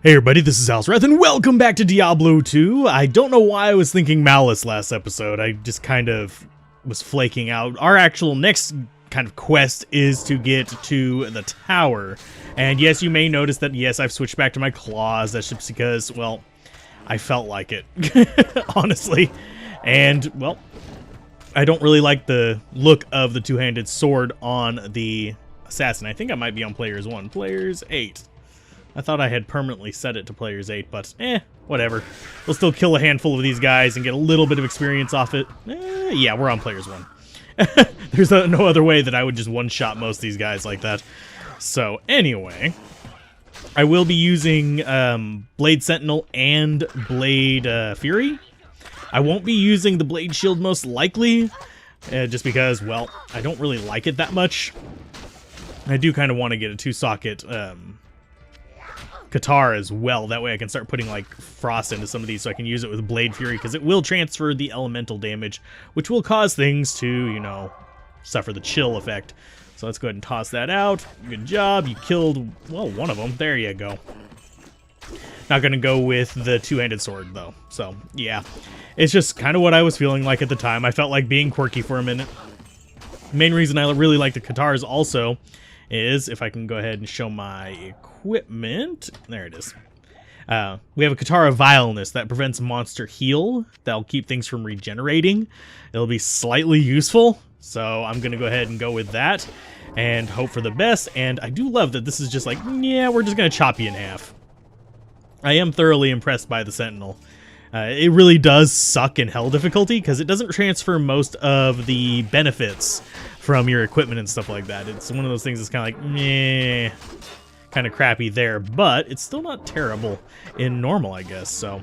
Hey everybody, this is Alzorath, and welcome back to Diablo 2. I don't know why I was thinking Malice last episode. I just kind of was flaking out. Our actual next kind of quest is to get to the tower. And yes, you may notice that, yes, I've switched back to my claws. That's just because, well, I felt like it, honestly. And, well, I don't really like the look of the two-handed sword on the assassin. I think I might be on players 1. Players 8. I thought I had permanently set it to players 8, but whatever. We'll still kill a handful of these guys and get a little bit of experience off it. Yeah, we're on players 1. There's no other way that I would just one-shot most of these guys like that. So, anyway, I will be using Blade Sentinel and Blade Fury. I won't be using the Blade Shield most likely, just because, well, I don't really like it that much. I do kind of want to get a 2-socket Qatar as well. That way I can start putting like frost into some of these so I can use it with Blade Fury, because it will transfer the elemental damage, which will cause things to, you know, suffer the chill effect. So let's go ahead and toss that out. Good job. You killed, well, one of them. There you go. Not going to go with the two-handed sword, though. So, yeah. It's just kind of what I was feeling like at the time. I felt like being quirky for a minute. Main reason I really like the Qatars also is, if I can go ahead and show my equipment. There it is. We have a Qatar of Vileness that prevents monster heal. That'll keep things from regenerating. It'll be slightly useful, so I'm going to go ahead and go with that and hope for the best. And I do love that this is just like, yeah, we're just going to chop you in half. I am thoroughly impressed by the Sentinel. It really does suck in hell difficulty because it doesn't transfer most of the benefits from your equipment and stuff like that. It's one of those things that's kind of like, meh, kind of crappy there, but it's still not terrible in normal, I guess. So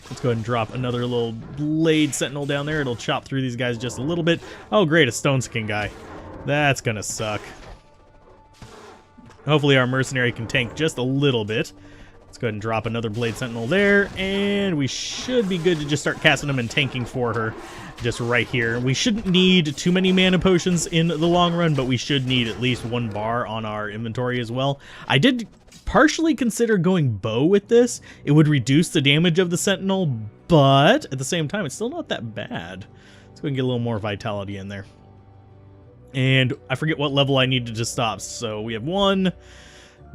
let's go ahead and drop another little Blade Sentinel down there. It'll chop through these guys just a little bit. Oh, great, a Stone Skin guy. That's gonna suck. Hopefully our mercenary can tank just a little bit. Let's go ahead and drop another Blade Sentinel there, and we should be good to just start casting them and tanking for her just right here. We shouldn't need too many mana potions in the long run, but we should need at least 1 bar on our inventory as well. I did partially consider going bow with this. It would reduce the damage of the Sentinel, but at the same time, it's still not that bad. Let's go ahead and get a little more vitality in there. And I forget what level I needed to stop, so we have 1,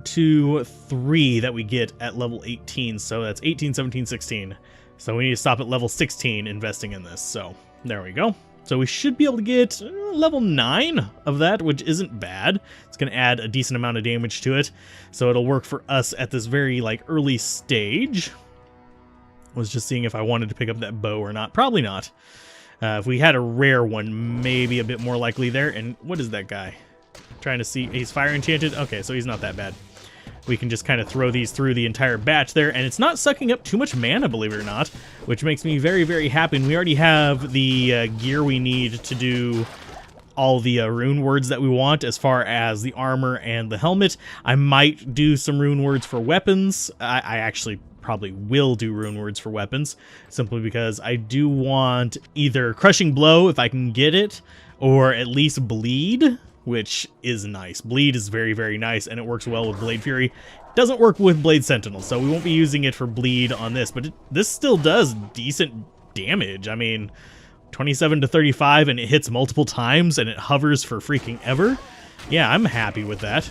2, 3 that we get at level 18, so that's 18, 17, 16. So we need to stop at level 16 investing in this, so there we go. So we should be able to get level 9 of that, which isn't bad. It's going to add a decent amount of damage to it, so it'll work for us at this very like early stage. I was just seeing if I wanted to pick up that bow or not. Probably not. If we had a rare one, maybe a bit more likely there. And what is that guy? Trying to see, he's fire enchanted. Okay, so he's not that bad. We can just kind of throw these through the entire batch there, and it's not sucking up too much mana, believe it or not, which makes me very, very happy. And we already have the gear we need to do all the rune words that we want as far as the armor and the helmet. I might do some rune words for weapons. I actually probably will do rune words for weapons, simply because I do want either Crushing Blow, if I can get it, or at least Bleed, which is nice. Bleed is very, very nice, and it works well with Blade Fury. It doesn't work with Blade Sentinel, so we won't be using it for Bleed on this, but this still does decent damage. I mean, 27 to 35, and it hits multiple times, and it hovers for freaking ever. Yeah, I'm happy with that.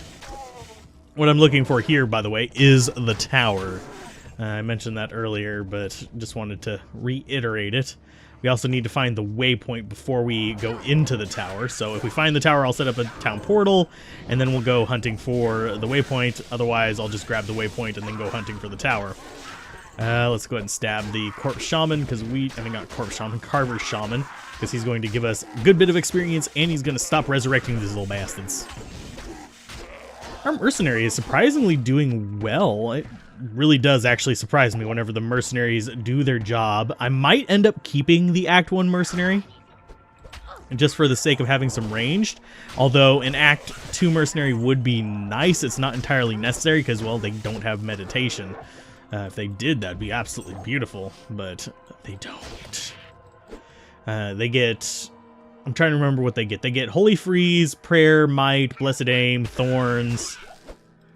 What I'm looking for here, by the way, is the tower. I mentioned that earlier, but just wanted to reiterate it. We also need to find the waypoint before we go into the tower. So if we find the tower, I'll set up a town portal, and then we'll go hunting for the waypoint. Otherwise, I'll just grab the waypoint and then go hunting for the tower. Let's go ahead and stab the Corpse Shaman, because not Corpse Shaman, Carver Shaman, because he's going to give us a good bit of experience, and he's going to stop resurrecting these little bastards. Our mercenary is surprisingly doing well. It really does actually surprise me whenever the mercenaries do their job. I might end up keeping the Act 1 mercenary, just for the sake of having some ranged. Although an Act 2 mercenary would be nice. It's not entirely necessary because, well, they don't have meditation. If they did, that'd be absolutely beautiful, but they don't. They get... I'm trying to remember what they get. They get Holy Freeze, Prayer, Might, Blessed Aim, Thorns.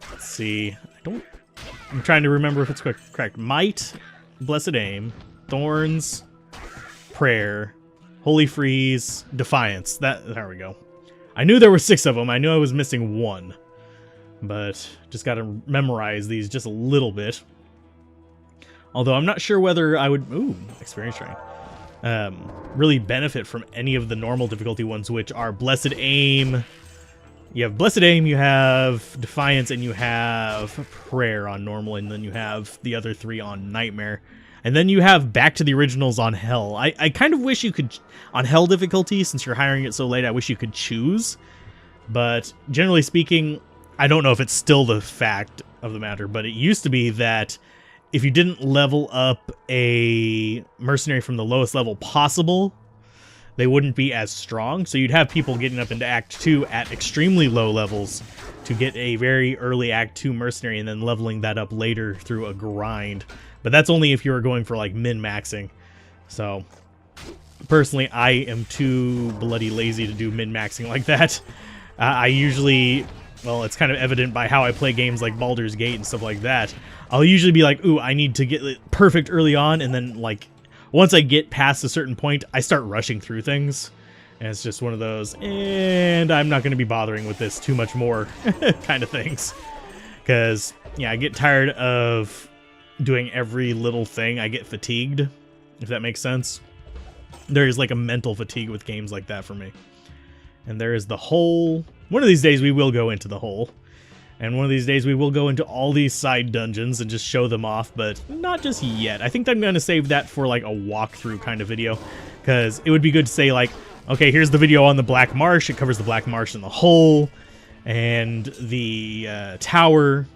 Let's see. I don't I'm trying to remember if it's correct. Might, Blessed Aim, Thorns, Prayer, Holy Freeze, Defiance. There we go. I knew there were 6 of them. I knew I was missing 1. But just got to memorize these just a little bit. Although I'm not sure whether I would... Ooh, Experience Shrine. Really benefit from any of the normal difficulty ones, which are Blessed Aim. You have Blessed Aim, you have Defiance, and you have Prayer on normal, and then you have the other 3 on Nightmare. And then you have back to the originals on Hell. I kind of wish you could, on Hell difficulty, since you're hiring it so late, I wish you could choose. But generally speaking, I don't know if it's still the fact of the matter, but it used to be that if you didn't level up a mercenary from the lowest level possible, they wouldn't be as strong. So you'd have people getting up into Act 2 at extremely low levels to get a very early Act 2 mercenary and then leveling that up later through a grind. But that's only if you were going for like min-maxing. So personally, I am too bloody lazy to do min-maxing like that. I usually, well, it's kind of evident by how I play games like Baldur's Gate and stuff like that. I'll usually be like, ooh, I need to get it perfect early on, and then like once I get past a certain point, I start rushing through things. And it's just one of those, and I'm not going to be bothering with this too much more kind of things. Because, yeah, I get tired of doing every little thing. I get fatigued, if that makes sense. There is like a mental fatigue with games like that for me. And there is the hole. One of these days we will go into the hole. And one of these days we will go into all these side dungeons and just show them off, but not just yet. I think I'm going to save that for like a walkthrough kind of video, because it would be good to say like, okay, here's the video on the Black Marsh. It covers the Black Marsh and the hole and the tower.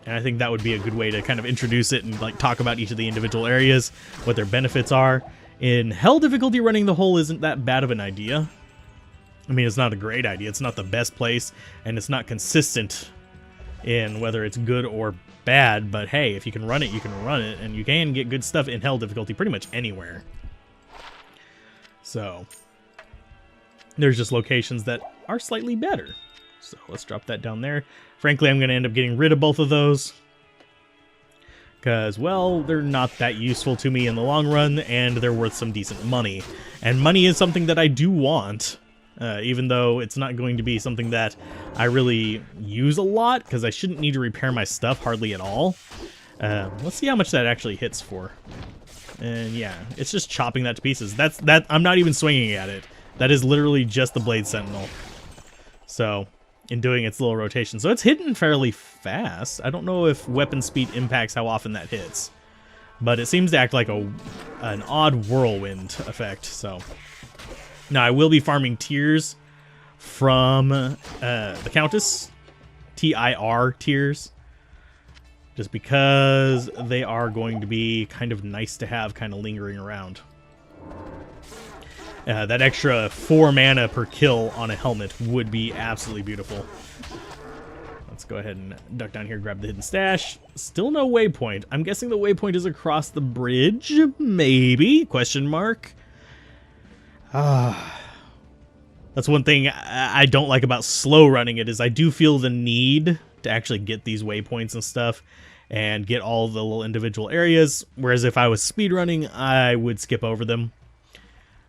And I think that would be a good way to kind of introduce it and like talk about each of the individual areas, what their benefits are. In Hell difficulty, running the hole isn't that bad of an idea. I mean, it's not a great idea. It's not the best place, and it's not consistent in whether it's good or bad, but hey, if you can run it, you can run it, and you can get good stuff in Hell difficulty pretty much anywhere. So there's just locations that are slightly better. So let's drop that down there. Frankly, I'm going to end up getting rid of both of those because, well, they're not that useful to me in the long run, and they're worth some decent money. And money is something that I do want. Even though it's not going to be something that I really use a lot, because I shouldn't need to repair my stuff hardly at all. Let's see how much that actually hits for. And yeah, it's just chopping that to pieces. That I'm not even swinging at it. That is literally just the Blade Sentinel. So, in doing its little rotation. So it's hitting fairly fast. I don't know if weapon speed impacts how often that hits. But it seems to act like an odd whirlwind effect, so... Now, I will be farming tears from the Countess, TIR tears, just because they are going to be kind of nice to have kind of lingering around. That extra 4 mana per kill on a helmet would be absolutely beautiful. Let's go ahead and duck down here, grab the hidden stash. Still no waypoint. I'm guessing the waypoint is across the bridge, maybe? Question mark. That's one thing I don't like about slow running it, is I do feel the need to actually get these waypoints and stuff and get all the little individual areas, whereas if I was speedrunning, I would skip over them.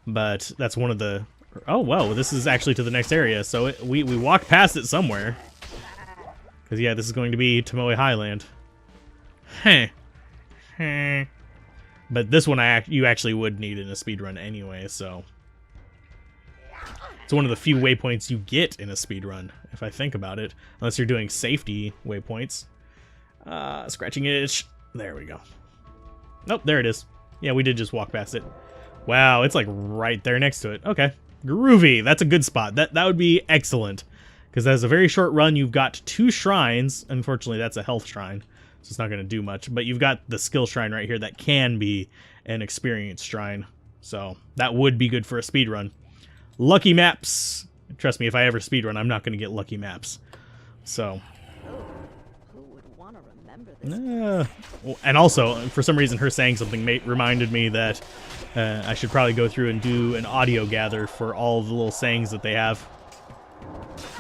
But that's one of the... Oh, well, this is actually to the next area, so we walked past it somewhere. Because, yeah, this is going to be Tomoe Highland. But this one you actually would need in a speedrun anyway, so... It's one of the few waypoints you get in a speedrun, if I think about it. Unless you're doing safety waypoints. Scratching itch. There we go. Nope, there it is. Yeah, we did just walk past it. Wow, it's like right there next to it. Okay. Groovy. That's a good spot. That would be excellent. Because as a very short run, you've got 2 shrines. Unfortunately, that's a health shrine, so it's not going to do much. But you've got the skill shrine right here that can be an experience shrine. So that would be good for a speedrun. Lucky maps. Trust me, if I ever speedrun, I'm not going to get lucky maps. So. Who would want to remember this? And also, for some reason, her saying something reminded me that I should probably go through and do an audio gather for all the little sayings that they have.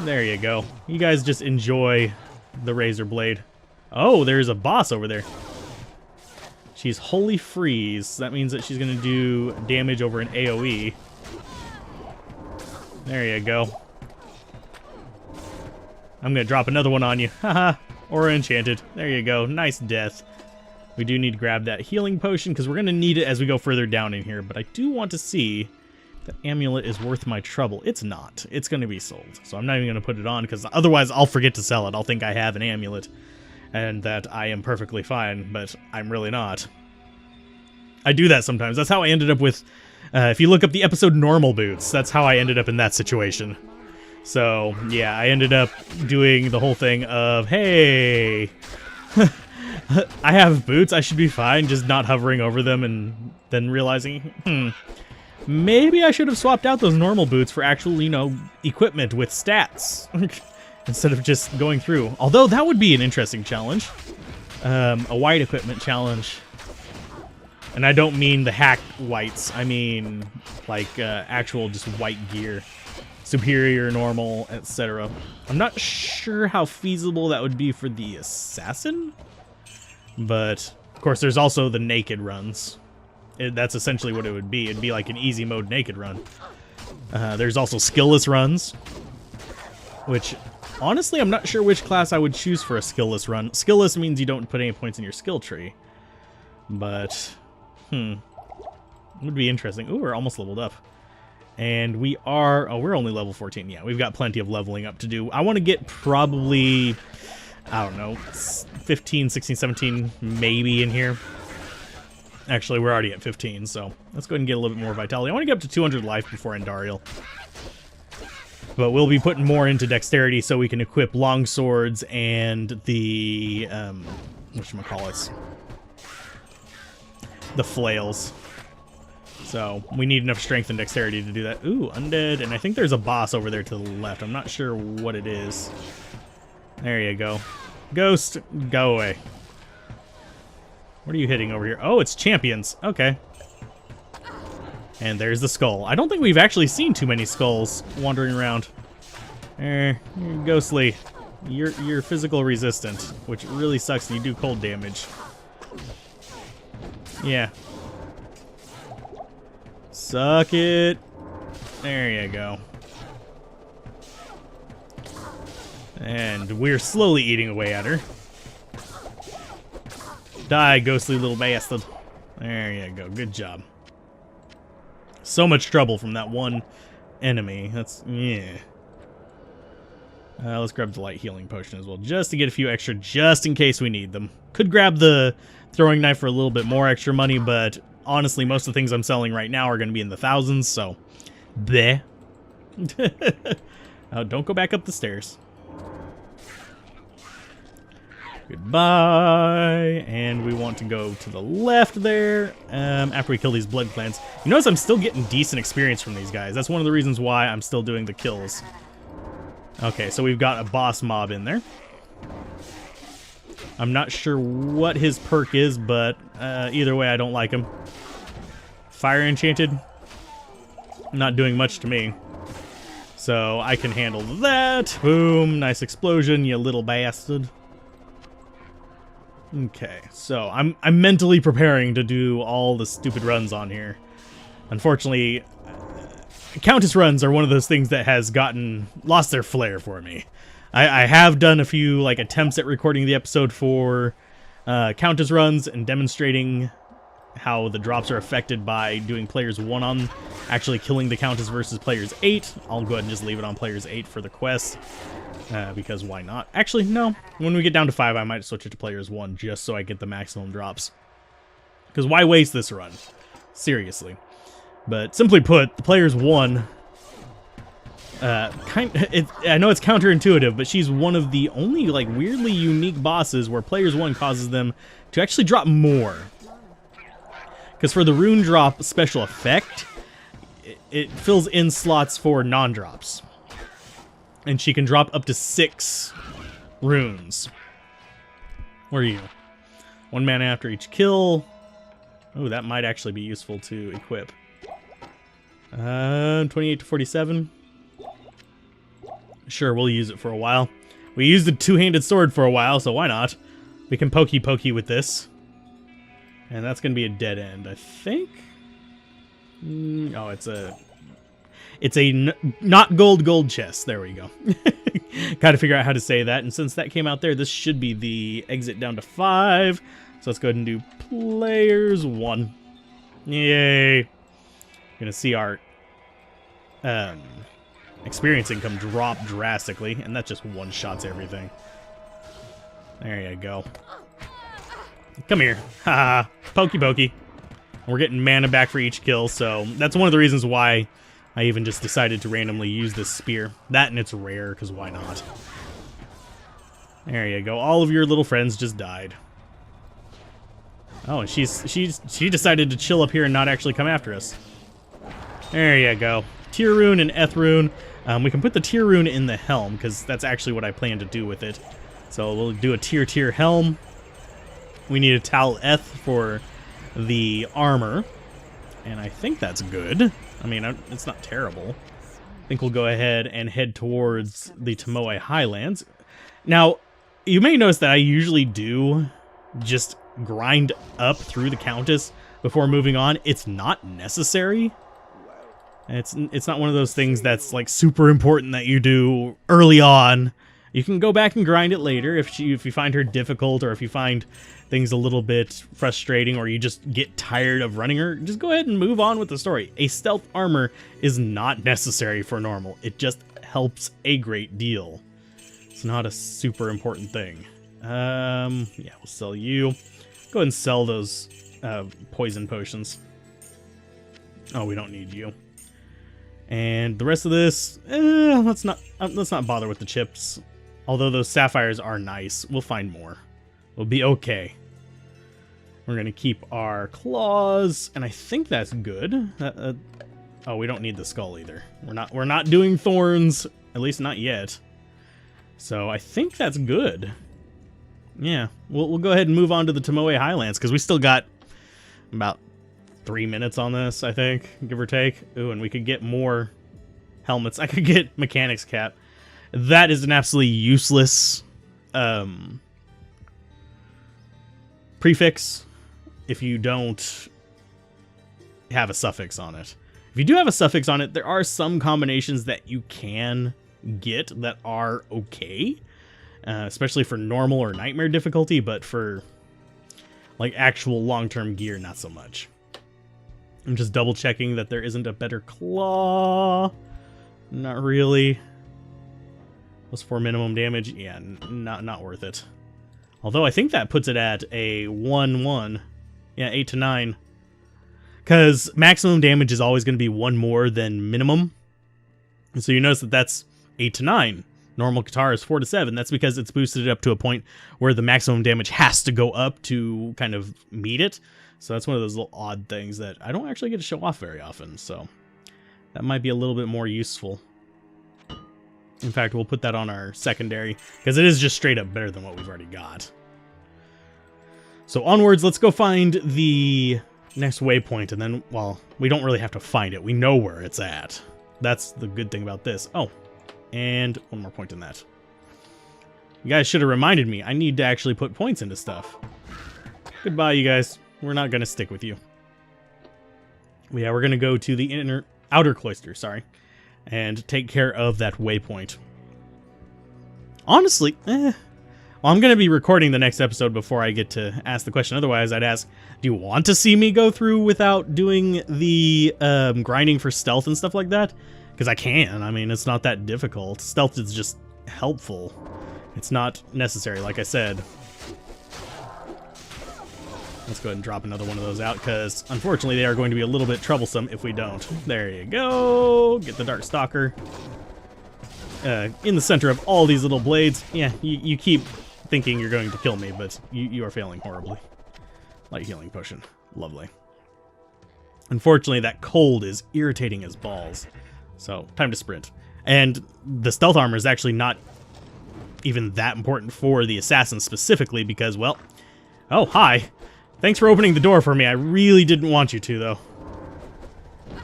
There you go. You guys just enjoy the razor blade. Oh, there's a boss over there. She's Holy Freeze. That means that she's going to do damage over an AoE. There you go. I'm going to drop another one on you. Haha. Aura Enchanted. There you go. Nice death. We do need to grab that healing potion because we're going to need it as we go further down in here. But I do want to see if the amulet is worth my trouble. It's not. It's going to be sold. So I'm not even going to put it on because otherwise I'll forget to sell it. I'll think I have an amulet and that I am perfectly fine, but I'm really not. I do that sometimes. That's how I ended up with, if you look up the episode Normal Boots, that's how I ended up in that situation. So, yeah, I ended up doing the whole thing of, hey, I have boots, I should be fine, just not hovering over them and then realizing, maybe I should have swapped out those normal boots for actual, you know, equipment with stats instead of just going through. Although that would be an interesting challenge, a white equipment challenge. And I don't mean the hacked whites, I mean like actual just white gear. Superior, normal, etc. I'm not sure how feasible that would be for the assassin, but of course there's also the naked runs. That's essentially what it would be. It'd be like an easy mode naked run. There's also skillless runs, which honestly I'm not sure which class I would choose for a skillless run. Skillless means you don't put any points in your skill tree, but it would be interesting. Ooh, we're almost leveled up. And we are, oh, we're only level 14. Yeah, we've got plenty of leveling up to do. I want to get probably, I don't know, 15, 16, 17 maybe in here. Actually, we're already at 15, so let's go ahead and get a little bit more vitality. I want to get up to 200 life before Andariel. But we'll be putting more into dexterity so we can equip long swords and the, whatchamacallits, the flails. So, we need enough strength and dexterity to do that. Ooh, undead. And I think there's a boss over there to the left. I'm not sure what it is. There you go. Ghost, go away. What are you hitting over here? Oh, it's champions. Okay. And there's the skull. I don't think we've actually seen too many skulls wandering around. You're ghostly. You're physical resistant, which really sucks. You do cold damage. Yeah. Suck it. There you go. And we're slowly eating away at her. Die, ghostly little bastard. There you go. Good job. So much trouble from that one enemy. That's, yeah. Let's grab the light healing potion as well, just to get a few extra, just in case we need them. Could grab the throwing knife for a little bit more extra money, but honestly, most of the things I'm selling right now are going to be in the thousands, so bleh. Don't go back up the stairs. Goodbye. And we want to go to the left there after we kill these blood clans. You notice I'm still getting decent experience from these guys. That's one of the reasons why I'm still doing the kills. Okay, so we've got a boss mob in there. I'm not sure what his perk is, but either way, I don't like him. Fire Enchanted, not doing much to me. So I can handle that. Boom, nice explosion, you little bastard. Okay, so I'm mentally preparing to do all the stupid runs on here. Unfortunately, Countess runs are one of those things that has lost their flair for me. I have done a few like attempts at recording the episode for Countess runs and demonstrating how the drops are affected by doing players 1 on actually killing the Countess versus players 8. I'll go ahead and just leave it on players 8 for the quest, because why not? Actually, no. When we get down to 5, I might switch it to players 1 just so I get the maximum drops. Because why waste this run? Seriously. But simply put, the players 1, I know it's counterintuitive, but she's one of the only like weirdly unique bosses where players 1 causes them to actually drop more. Because for the rune drop special effect, it fills in slots for non-drops. And she can drop up to 6 runes. Where are you? 1 mana after each kill. Oh, that might actually be useful to equip. 28 to 47. Sure, we'll use it for a while. We used the two-handed sword for a while, so why not? We can pokey with this. And that's going to be a dead end, I think. Oh, it's a not gold chest. There we go. Got to figure out how to say that. And since that came out there, this should be the exit down to 5. So let's go ahead and do players 1. Yay. Gonna see our experience income drop drastically, and that just one-shots everything. There you go. Come here. Haha. Pokey. We're getting mana back for each kill, so that's one of the reasons why I even just decided to randomly use this spear. That and it's rare, because why not? There you go. All of your little friends just died. Oh, and she decided to chill up here and not actually come after us. There you go. Tier rune and Eth rune. We can put the tier rune in the helm, because that's actually what I plan to do with it. So we'll do a tier helm. We need a Tal Eth for the armor. And I think that's good. I mean, it's not terrible. I think we'll go ahead and head towards the Tomoe Highlands. Now, you may notice that I usually do just grind up through the Countess before moving on. It's not necessary. It's not one of those things that's like super important that you do early on. You can go back and grind it later if you find her difficult, or if you find things a little bit frustrating, or you just get tired of running her. Just go ahead and move on with the story. A stealth armor is not necessary for normal. It just helps a great deal. It's not a super important thing. Yeah, we'll sell you. Go ahead and sell those poison potions. Oh, we don't need you. And the rest of this, let's not bother with the chips. Although those sapphires are nice, we'll find more. We'll be okay. We're gonna keep our claws, and I think that's good. Oh, we don't need the skull either. We're not doing thorns, at least not yet. So I think that's good. Yeah, we'll go ahead and move on to the Tomoe Highlands, because we still got about 3 minutes on this, I think, give or take. Ooh, and we could get more helmets. I could get Mechanic's Cap. That is an absolutely useless prefix if you don't have a suffix on it. If you do have a suffix on it, there are some combinations that you can get that are okay, especially for normal or nightmare difficulty, but for like actual long-term gear, not so much. I'm just double checking that there isn't a better claw. Not really. Plus 4 minimum damage. Yeah, not worth it. Although I think that puts it at a 1-1. Yeah, 8 to 9. Because maximum damage is always going to be 1 more than minimum. And so you notice that that's 8 to 9. Normal guitar is 4 to 7. That's because it's boosted it up to a point where the maximum damage has to go up to kind of meet it. So that's one of those little odd things that I don't actually get to show off very often. So that might be a little bit more useful. In fact, we'll put that on our secondary, because it is just straight up better than what we've already got. So onwards, let's go find the next waypoint, and then, well, we don't really have to find it. We know where it's at. That's the good thing about this. Oh, and one more point in that. You guys should have reminded me. I need to actually put points into stuff. Goodbye, you guys. We're not going to stick with you. Yeah, we're going to go to the outer cloister, sorry, and take care of that waypoint. Honestly, well, I'm going to be recording the next episode before I get to ask the question. Otherwise, I'd ask, do you want to see me go through without doing the grinding for stealth and stuff like that? Because I can. I mean, it's not that difficult. Stealth is just helpful. It's not necessary, like I said. Let's go ahead and drop another one of those out, because unfortunately they are going to be a little bit troublesome if we don't. There you go. Get the Dark Stalker. In the center of all these little blades. Yeah, you keep thinking you're going to kill me, but you are failing horribly. Light healing potion. Lovely. Unfortunately, that cold is irritating as balls. So, time to sprint. And the stealth armor is actually not even that important for the assassin specifically, because, well... Oh, hi! Thanks for opening the door for me. I really didn't want you to, though.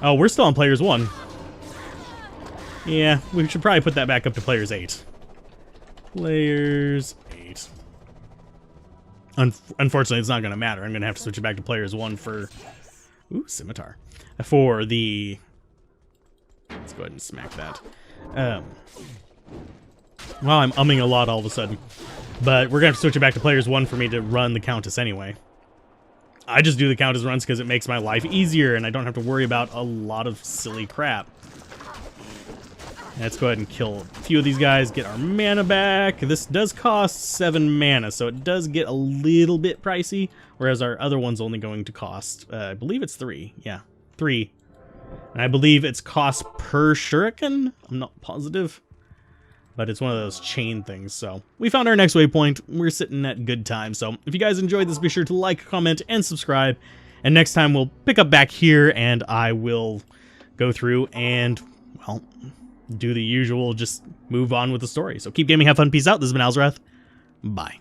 Oh, we're still on players 1. Yeah, we should probably put that back up to players 8. Players 8. Unfortunately, it's not going to matter. I'm going to have to switch it back to players 1 for... Ooh, scimitar. For the... Let's go ahead and smack that. Well, I'm umming a lot all of a sudden. But we're going to have to switch it back to players 1 for me to run the Countess anyway. I just do the Countess runs because it makes my life easier and I don't have to worry about a lot of silly crap. Let's go ahead and kill a few of these guys, get our mana back. This does cost 7 mana, so it does get a little bit pricey, whereas our other one's only going to cost, I believe it's 3. Yeah, 3. And I believe it's cost per shuriken? I'm not positive. But it's one of those chain things, so. We found our next waypoint. We're sitting at good time, so if you guys enjoyed this, be sure to like, comment, and subscribe. And next time we'll pick up back here, and I will go through and, well... do the usual, just move on with the story. So keep gaming, have fun, peace out. This has been Alzorath. Bye.